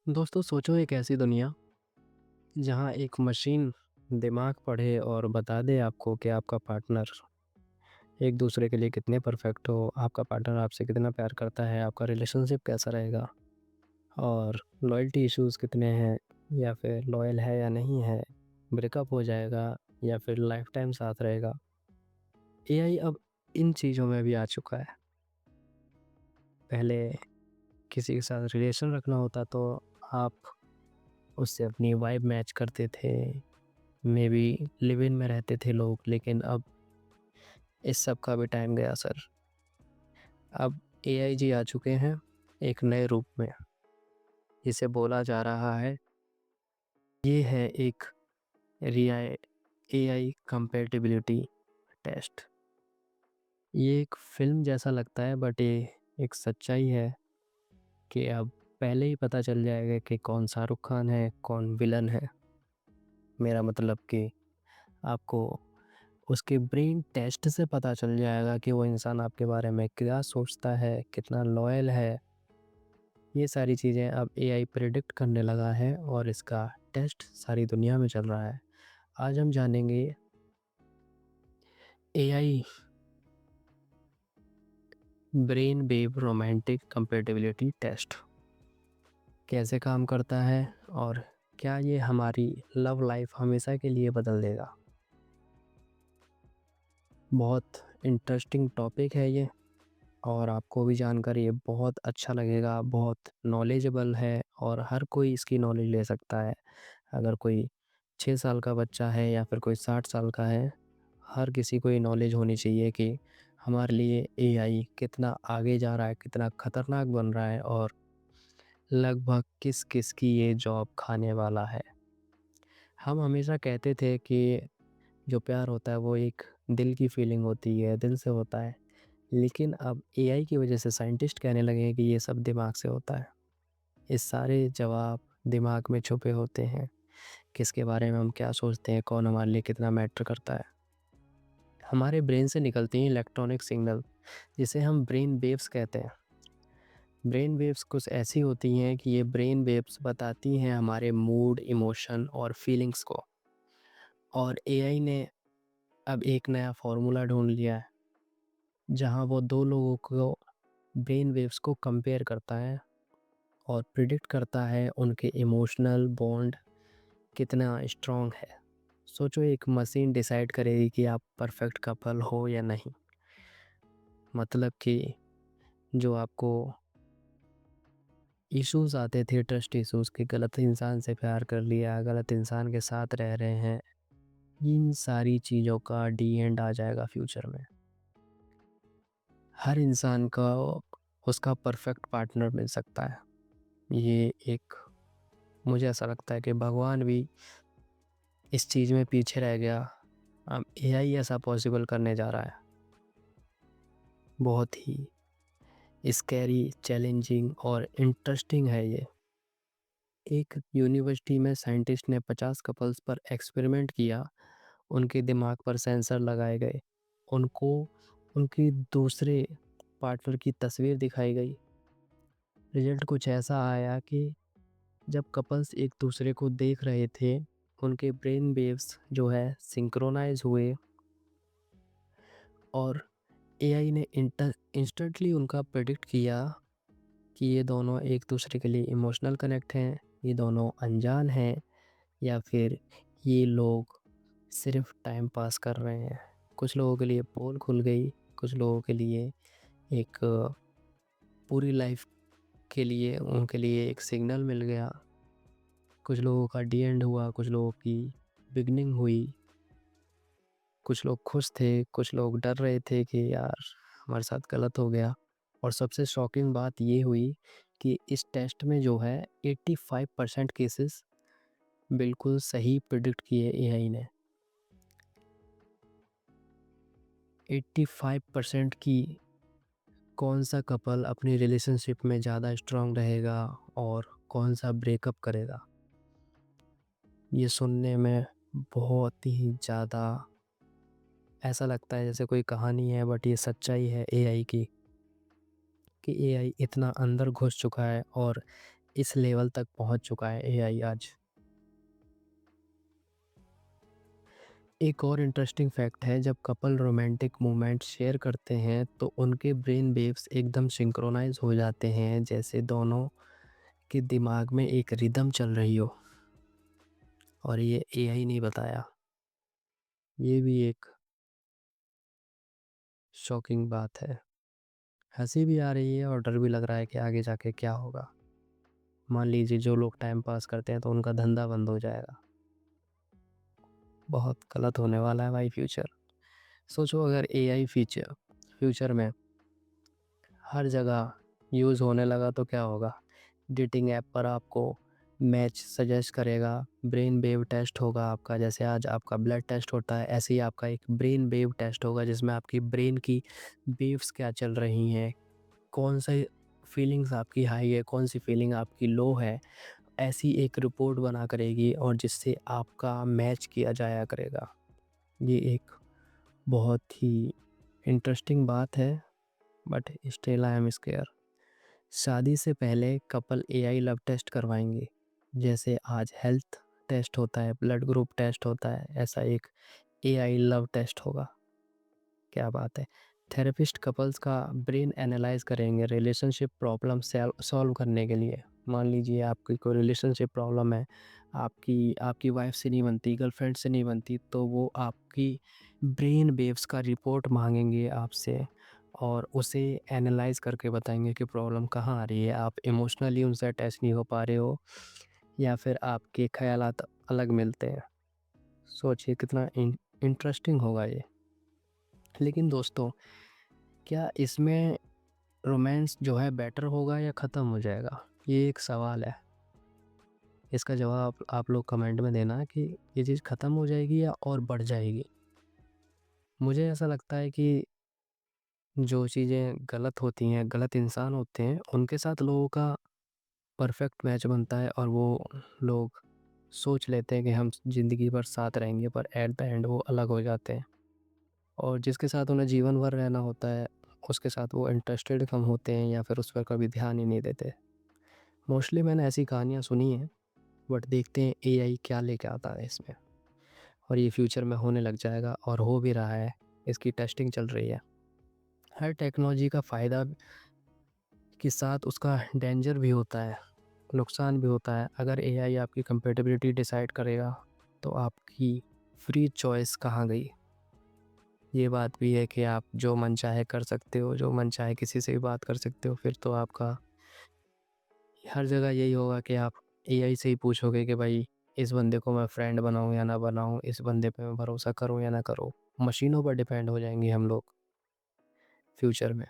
दोस्तों सोचो एक ऐसी दुनिया जहाँ एक मशीन दिमाग पढ़े और बता दे आपको कि आपका पार्टनर एक दूसरे के लिए कितने परफेक्ट हो, आपका पार्टनर आपसे कितना प्यार करता है, आपका रिलेशनशिप कैसा रहेगा और लॉयल्टी इश्यूज़ कितने हैं या फिर लॉयल है या नहीं है, ब्रेकअप हो जाएगा या फिर लाइफ टाइम साथ रहेगा। एआई अब इन चीज़ों में भी आ चुका है। पहले किसी के साथ रिलेशन रखना होता तो आप उससे अपनी वाइब मैच करते थे, मे बी लिव इन में रहते थे लोग, लेकिन अब इस सब का भी टाइम गया सर। अब एआई जी आ चुके हैं एक नए रूप में, जिसे बोला जा रहा है ये है एक रियाय एआई कंपेटिबिलिटी टेस्ट। ये एक फिल्म जैसा लगता है बट ये एक सच्चाई है कि अब पहले ही पता चल जाएगा कि कौन शाहरुख खान है कौन विलन है। मेरा मतलब कि आपको उसके ब्रेन टेस्ट से पता चल जाएगा कि वो इंसान आपके बारे में क्या सोचता है, कितना लॉयल है। ये सारी चीज़ें अब एआई प्रेडिक्ट करने लगा है और इसका टेस्ट सारी दुनिया में चल रहा है। आज हम जानेंगे AI brain wave romantic compatibility test कैसे काम करता है और क्या ये हमारी लव लाइफ हमेशा के लिए बदल देगा। बहुत इंटरेस्टिंग टॉपिक है ये और आपको भी जानकर ये बहुत अच्छा लगेगा, बहुत नॉलेजेबल है और हर कोई इसकी नॉलेज ले सकता है। अगर कोई 6 साल का बच्चा है या फिर कोई 60 साल का है, हर किसी को ये नॉलेज होनी चाहिए कि हमारे लिए एआई कितना आगे जा रहा है, कितना खतरनाक बन रहा है और लगभग किस किस की ये जॉब खाने वाला है। हम हमेशा कहते थे कि जो प्यार होता है वो एक दिल की फीलिंग होती है, दिल से होता है, लेकिन अब एआई की वजह से साइंटिस्ट कहने लगे हैं कि ये सब दिमाग से होता है। ये सारे जवाब दिमाग में छुपे होते हैं। किसके बारे में हम क्या सोचते हैं, कौन हमारे लिए कितना मैटर करता है। हमारे ब्रेन से निकलती हैं इलेक्ट्रॉनिक सिग्नल, जिसे हम ब्रेन वेव्स कहते हैं। ब्रेन वेव्स कुछ ऐसी होती हैं कि ये ब्रेन वेव्स बताती हैं हमारे मूड, इमोशन और फीलिंग्स को। और एआई ने अब एक नया फॉर्मूला ढूंढ लिया है जहां वो दो लोगों को ब्रेन वेव्स को कंपेयर करता है और प्रिडिक्ट करता है उनके इमोशनल बॉन्ड कितना स्ट्रॉन्ग है। सोचो एक मशीन डिसाइड करेगी कि आप परफेक्ट कपल हो या नहीं। मतलब कि जो आपको इश्यूज आते थे, ट्रस्ट इश्यूज के, गलत इंसान से प्यार कर लिया, गलत इंसान के साथ रह रहे हैं, इन सारी चीज़ों का डी एंड आ जाएगा फ्यूचर में। हर इंसान का उसका परफेक्ट पार्टनर मिल सकता है। ये एक, मुझे ऐसा लगता है कि भगवान भी इस चीज़ में पीछे रह गया। अब एआई ऐसा पॉसिबल करने जा रहा है। बहुत ही स्कैरी, चैलेंजिंग और इंटरेस्टिंग है ये। एक यूनिवर्सिटी में साइंटिस्ट ने 50 कपल्स पर एक्सपेरिमेंट किया। उनके दिमाग पर सेंसर लगाए गए, उनको उनकी दूसरे पार्टनर की तस्वीर दिखाई गई। रिजल्ट कुछ ऐसा आया कि जब कपल्स एक दूसरे को देख रहे थे, उनके ब्रेन वेव्स जो है सिंक्रोनाइज हुए और एआई ने इंस्टेंटली उनका प्रेडिक्ट किया कि ये दोनों एक दूसरे के लिए इमोशनल कनेक्ट हैं, ये दोनों अनजान हैं या फिर ये लोग सिर्फ टाइम पास कर रहे हैं। कुछ लोगों के लिए पोल खुल गई, कुछ लोगों के लिए एक पूरी लाइफ के लिए उनके लिए एक सिग्नल मिल गया। कुछ लोगों का डी एंड हुआ, कुछ लोगों की बिगनिंग हुई। कुछ लोग खुश थे, कुछ लोग डर रहे थे कि यार हमारे साथ गलत हो गया। और सबसे शॉकिंग बात ये हुई कि इस टेस्ट में जो है 85% केसेस बिल्कुल सही प्रिडिक्ट किए एआई ने। 85% की कौन सा कपल अपनी रिलेशनशिप में ज़्यादा स्ट्रांग रहेगा और कौन सा ब्रेकअप करेगा। ये सुनने में बहुत ही ज़्यादा ऐसा लगता है जैसे कोई कहानी है, बट ये सच्चाई है एआई की, कि एआई इतना अंदर घुस चुका है और इस लेवल तक पहुंच चुका है एआई आज। एक और इंटरेस्टिंग फैक्ट है, जब कपल रोमांटिक मोमेंट शेयर करते हैं तो उनके ब्रेन वेव्स एकदम सिंक्रोनाइज हो जाते हैं, जैसे दोनों के दिमाग में एक रिदम चल रही हो। और ये एआई नहीं बताया, ये भी एक शॉकिंग बात है। हंसी भी आ रही है और डर भी लग रहा है कि आगे जाके क्या होगा। मान लीजिए जो लोग टाइम पास करते हैं तो उनका धंधा बंद हो जाएगा। बहुत गलत होने वाला है भाई फ्यूचर। सोचो अगर एआई फीचर फ्यूचर में हर जगह यूज़ होने लगा तो क्या होगा। डेटिंग ऐप पर आपको मैच सजेस्ट करेगा, ब्रेन वेव टेस्ट होगा आपका, जैसे आज आपका ब्लड टेस्ट होता है ऐसे ही आपका एक ब्रेन वेव टेस्ट होगा, जिसमें आपकी ब्रेन की वेव्स क्या चल रही हैं, कौन सा फीलिंग्स आपकी हाई है, कौन सी फीलिंग आपकी लो है। ऐसी एक रिपोर्ट बना करेगी और जिससे आपका मैच किया जाया करेगा। ये एक बहुत ही इंटरेस्टिंग बात है, but still I am square. शादी से पहले कपल एआई लव टेस्ट करवाएंगे, जैसे आज हेल्थ टेस्ट होता है, ब्लड ग्रुप टेस्ट होता है, ऐसा एक एआई लव टेस्ट होगा। क्या बात है। थेरेपिस्ट कपल्स का ब्रेन एनालाइज करेंगे रिलेशनशिप प्रॉब्लम सॉल्व करने के लिए। मान लीजिए आपकी कोई रिलेशनशिप प्रॉब्लम है, आपकी आपकी वाइफ से नहीं बनती, गर्लफ्रेंड से नहीं बनती, तो वो आपकी ब्रेन वेव्स का रिपोर्ट मांगेंगे आपसे और उसे एनालाइज करके बताएंगे कि प्रॉब्लम कहाँ आ रही है। आप इमोशनली उनसे अटैच नहीं हो पा रहे हो या फिर आपके ख्यालात अलग मिलते हैं। सोचिए कितना इंटरेस्टिंग होगा ये। लेकिन दोस्तों, क्या इसमें रोमांस जो है बेटर होगा या ख़त्म हो जाएगा, ये एक सवाल है। इसका जवाब आप लोग कमेंट में देना कि ये चीज़ ख़त्म हो जाएगी या और बढ़ जाएगी। मुझे ऐसा लगता है कि जो चीज़ें गलत होती हैं, गलत इंसान होते हैं, उनके साथ लोगों का परफेक्ट मैच बनता है और वो लोग सोच लेते हैं कि हम ज़िंदगी भर साथ रहेंगे, पर एट द एंड वो अलग हो जाते हैं। और जिसके साथ उन्हें जीवन भर रहना होता है, उसके साथ वो इंटरेस्टेड कम होते हैं या फिर उस पर कभी ध्यान ही नहीं देते। मोस्टली मैंने ऐसी कहानियाँ सुनी हैं, बट देखते हैं एआई क्या लेके आता है इसमें। और ये फ्यूचर में होने लग जाएगा और हो भी रहा है, इसकी टेस्टिंग चल रही है। हर टेक्नोलॉजी का फ़ायदा के साथ उसका डेंजर भी होता है, नुकसान भी होता है। अगर एआई आपकी कंपेटेबिलिटी डिसाइड करेगा तो आपकी फ्री चॉइस कहाँ गई। ये बात भी है कि आप जो मन चाहे कर सकते हो, जो मन चाहे किसी से भी बात कर सकते हो। फिर तो आपका हर जगह यही होगा कि आप एआई से ही पूछोगे कि भाई इस बंदे को मैं फ्रेंड बनाऊं या ना बनाऊं, इस बंदे पे मैं भरोसा करूं या ना करूं। मशीनों पर डिपेंड हो जाएंगे हम लोग फ्यूचर में।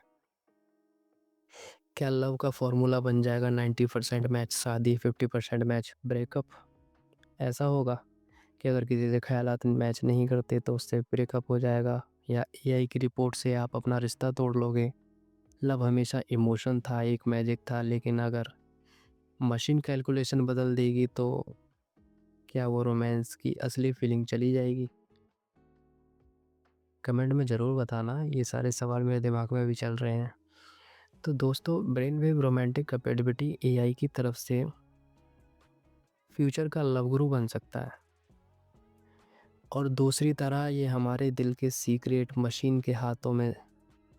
क्या लव का फॉर्मूला बन जाएगा 90% मैच शादी, 50% मैच ब्रेकअप? ऐसा होगा कि अगर किसी से ख्यालात मैच नहीं करते तो उससे ब्रेकअप हो जाएगा, या एआई की रिपोर्ट से आप अपना रिश्ता तोड़ लोगे। लव हमेशा इमोशन था, एक मैजिक था, लेकिन अगर मशीन कैलकुलेशन बदल देगी तो क्या वो रोमांस की असली फीलिंग चली जाएगी? कमेंट में ज़रूर बताना, ये सारे सवाल मेरे दिमाग में भी चल रहे हैं। तो दोस्तों, brain wave romantic capability AI की तरफ से फ्यूचर का लव गुरु बन सकता है, और दूसरी तरह ये हमारे दिल के सीक्रेट मशीन के हाथों में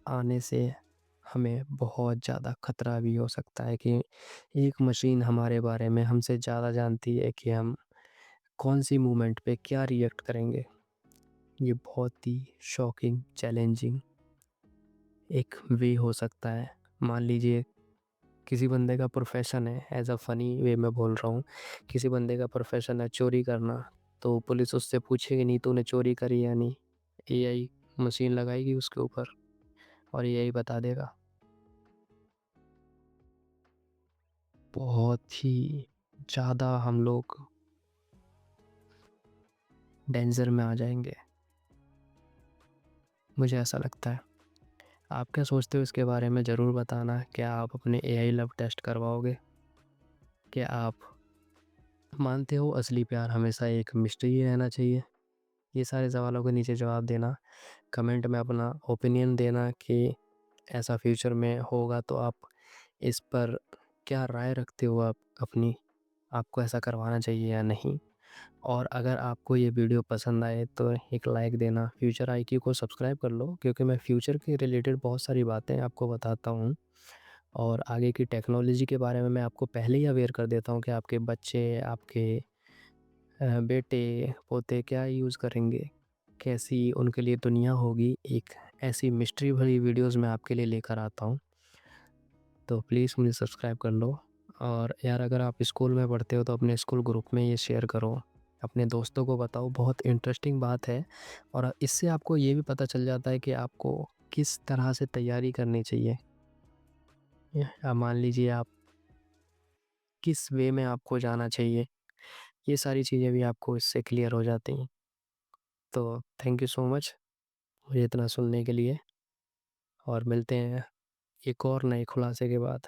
आने से हमें बहुत ज़्यादा खतरा भी हो सकता है कि एक मशीन हमारे बारे में हमसे ज़्यादा जानती है कि हम कौन सी मूवमेंट पे क्या रिएक्ट करेंगे। ये बहुत ही शॉकिंग, चैलेंजिंग एक वे हो सकता है। मान लीजिए किसी बंदे का प्रोफेशन है, एज अ फ़नी वे में बोल रहा हूँ, किसी बंदे का प्रोफेशन है चोरी करना, तो पुलिस उससे पूछेगी नहीं तूने चोरी करी या नहीं, एआई मशीन लगाएगी उसके ऊपर और एआई बता देगा। बहुत ही ज़्यादा हम लोग डेंजर में आ जाएंगे, मुझे ऐसा लगता है। आप क्या सोचते हो इसके बारे में ज़रूर बताना। क्या आप अपने एआई लव टेस्ट करवाओगे? क्या आप मानते हो असली प्यार हमेशा एक मिस्ट्री ही रहना चाहिए? ये सारे सवालों के नीचे जवाब देना, कमेंट में अपना ओपिनियन देना कि ऐसा फ्यूचर में होगा तो आप इस पर क्या राय रखते हो आप अपनी? आपको ऐसा करवाना चाहिए या नहीं? और अगर आपको ये वीडियो पसंद आए तो एक लाइक देना, फ्यूचर आईक्यू को सब्सक्राइब कर लो, क्योंकि मैं फ्यूचर के रिलेटेड बहुत सारी बातें आपको बताता हूँ और आगे की टेक्नोलॉजी के बारे में मैं आपको पहले ही अवेयर कर देता हूँ कि आपके बच्चे, आपके बेटे, पोते क्या यूज़ करेंगे, कैसी उनके लिए दुनिया होगी। एक ऐसी मिस्ट्री भरी वीडियोज़ मैं आपके लिए लेकर आता हूँ, तो प्लीज़ मुझे सब्सक्राइब कर लो। और यार, अगर आप स्कूल में पढ़ते हो तो अपने स्कूल ग्रुप में ये शेयर करो, अपने दोस्तों को बताओ, बहुत इंटरेस्टिंग बात है। और इससे आपको ये भी पता चल जाता है कि आपको किस तरह से तैयारी करनी चाहिए। मान लीजिए आप किस वे में आपको जाना चाहिए, ये सारी चीज़ें भी आपको इससे क्लियर हो जाती हैं। तो थैंक यू सो मच मुझे इतना सुनने के लिए, और मिलते हैं एक और नए खुलासे के बाद।